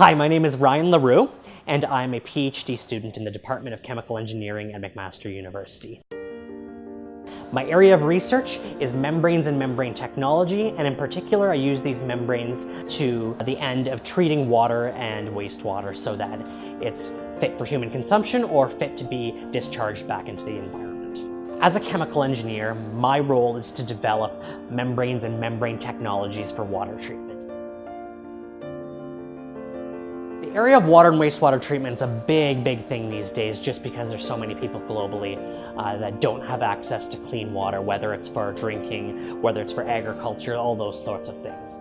Hi, my name is Ryan LaRue, and I'm a PhD student in the Department of Chemical Engineering at McMaster University. My area of research is membranes and membrane technology, and in particular I use these membranes to the end of treating water and wastewater so that it's fit for human consumption or fit to be discharged back into the environment. As a chemical engineer, my role is to develop membranes and membrane technologies for water treatment. The area of water and wastewater treatment is a big thing these days just because there's so many people globally that don't have access to clean water, whether it's for drinking, whether it's for agriculture, all those sorts of things.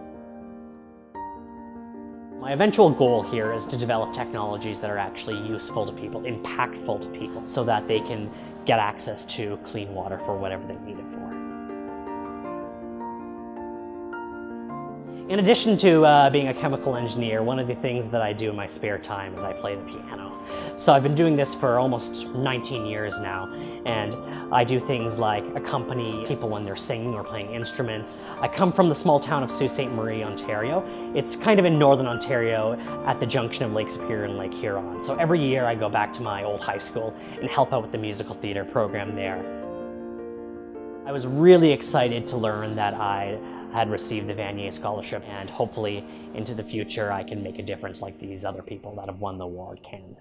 My eventual goal here is to develop technologies that are actually useful to people, impactful to people, so that they can get access to clean water for whatever they need it for. In addition to being a chemical engineer, one of the things that I do in my spare time is I play the piano. So I've been doing this for almost 19 years now, and I do things like accompany people when they're singing or playing instruments. I come from the small town of Sault Ste. Marie, Ontario. It's kind of in northern Ontario at the junction of Lake Superior and Lake Huron. So every year I go back to my old high school and help out with the musical theater program there. I was really excited to learn that I had received the Vanier Scholarship, and hopefully into the future I can make a difference like these other people that have won the award can.